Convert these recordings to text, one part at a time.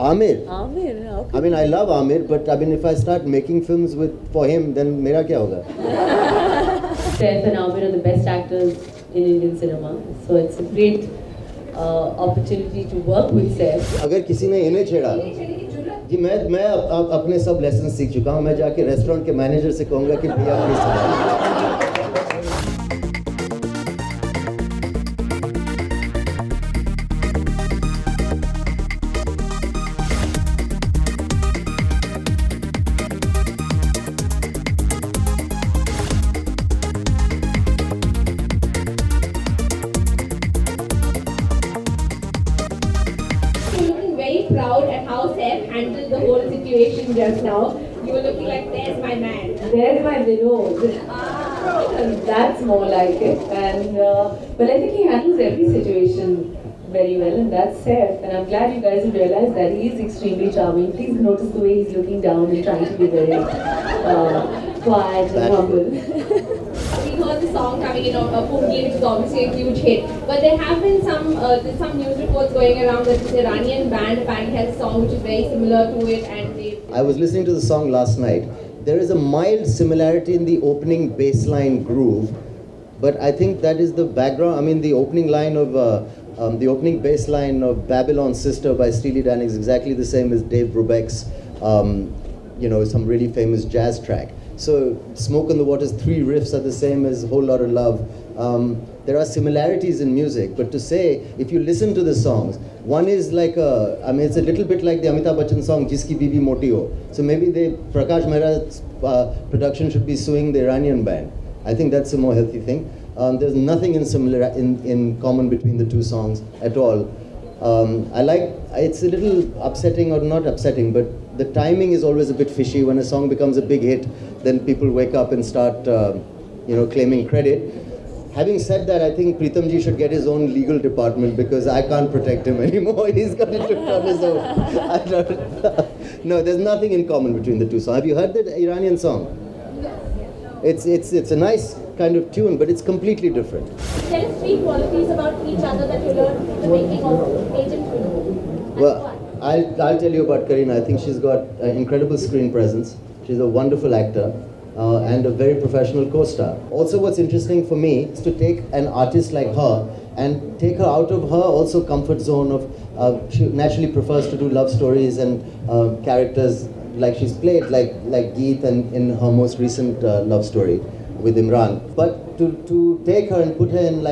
Amir. Amir, okay. I mean, I love Amir, but I mean, if I start making films for him, then mera kya hoga? Saif and Amir are the best actors in Indian cinema, so it's a great opportunity to work with Saif. अगर किसी ने इन्हें छेड़ा जी मैं अपने सब lesson सीख चुका हूँ. मैं जाके रेस्टोरेंट के मैनेजर से कहूँगा कि भैया प्लीज सुनाइए. Proud at how Saif handled the whole situation just now. You were looking like, there's my man. There's my Vinod. That's more like it. And but I think he handles every situation very well, and that's Saif. And I'm glad you guys have realized that he is extremely charming. Please notice the way he's looking down and trying to be very quiet and humble. We heard the song coming in, Pungi, which is obviously a huge hit. But there have been some news reports going around that this Iranian band apparently has a song which is very similar to it, and I was listening to the song last night. There is a mild similarity in the opening bassline groove, but I think that is the background. I mean, the opening line of the opening bass line of Babylon's Sister by Steely Dan is exactly the same as Dave Brubeck's, some really famous jazz track. So Smoke on the Water's 3 riffs are the same as Whole Lotta Love. There are similarities in music, but to say, if you listen to the songs, one is like it's a little bit like the Amitabh Bachchan song, Jiski Bibi Moti Ho. So maybe Prakash Mehra's production should be suing the Iranian band. I think that's a more healthy thing. There's nothing in common between the two songs at all. It's a little upsetting, or not upsetting, but the timing is always a bit fishy. When a song becomes a big hit, then people wake up and start, claiming credit. Having said that, I think Pritamji should get his own legal department because I can't protect him anymore. He's got it on his own. No, there's nothing in common between the two songs. Have you heard that Iranian song? It's a nice kind of tune, but it's completely different. Tell us 3 qualities about each other that you learned in the making of Agent Vinod. Well, I'll tell you about Kareena. I think she's got incredible screen presence. She's a wonderful actor and a very professional co-star. Also, what's interesting for me is to take an artist like her and take her out of her also comfort zone of she naturally prefers to do love stories and characters like she's played like Geet and in her most recent love story with Imran. But to take her and put her in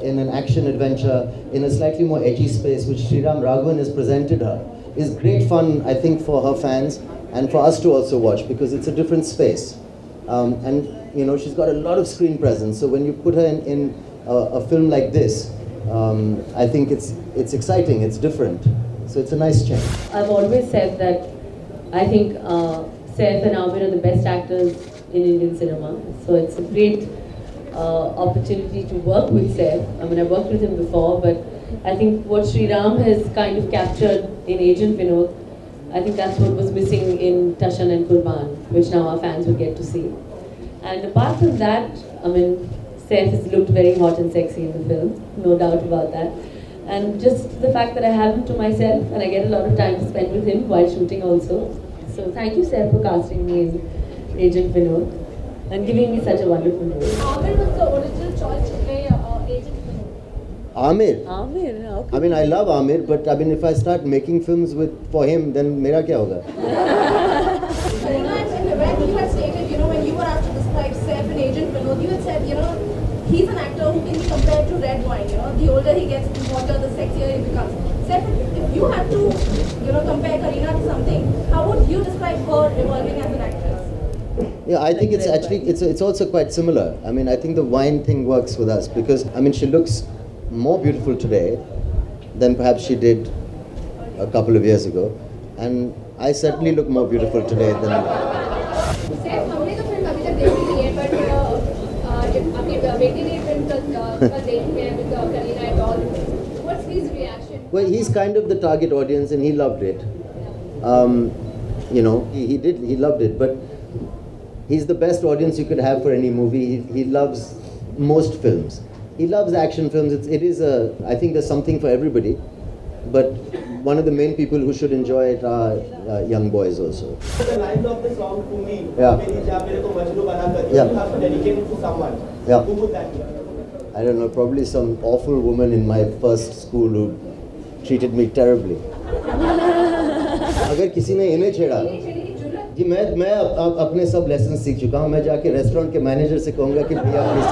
in an action adventure in a slightly more edgy space, which Sriram Raghavan has presented her, is great fun, I think, for her fans and for us to also watch because it's a different space. And she's got a lot of screen presence. So when you put her in a film like this, I think it's exciting, it's different. So it's a nice change. I've always said that I think Saif and Amir are the best actors in Indian cinema. So it's a great opportunity to work with Saif. I mean, I've worked with him before, but I think what Sriram has kind of captured in Agent Vinod, I think that's what was missing in Tashan and Kurban, which now our fans will get to see. And apart from that, I mean, Saif has looked very hot and sexy in the film, no doubt about that. And just the fact that I have him to myself and I get a lot of time to spend with him while shooting also. So thank you, Saif, for casting me in Agent Vinod and giving me such a wonderful role. Amir was the original choice to play Agent Vinod. Amir. Amir, okay. I mean, I love Amir, but I mean, if I start making films for him, then mera kya hoga? When you had stated, when you were asked to describe Saif and Agent Vinod, you had said, he's an actor who can be compared to red wine. The older he gets, the hotter, the sexier he becomes. Saif, if you had to, compare Kareena to something, how would you describe her evolving as an actress? Yeah, I think it's actually, it's also quite similar. I mean, I think the wine thing works with us because, I mean, she looks more beautiful today than perhaps she did a couple of years ago. And I certainly look more beautiful today than... Saif, हमने तो film अभी तक देखी नहीं है, but आपके बेटे ने फिल्म कल देखी है with Kareena and all. What's his reaction? Well, he's kind of the target audience and he loved it. He loved it, but he's the best audience you could have for any movie. He loves most films. He loves action films. I think there's something for everybody. But one of the main people who should enjoy it are young boys also. The lines of the song to me, Yeah. Yeah. you have to dedicate it to someone. Yeah. Who would that be? I don't know, probably some awful woman in my first school who treated me terribly. अगर किसी ने इन्हें छेड़ा जी मैं अपने सब lesson सीख चुका हूँ. मैं जाके रेस्टोरेंट के मैनेजर से कहूँगा कि भैया प्लीज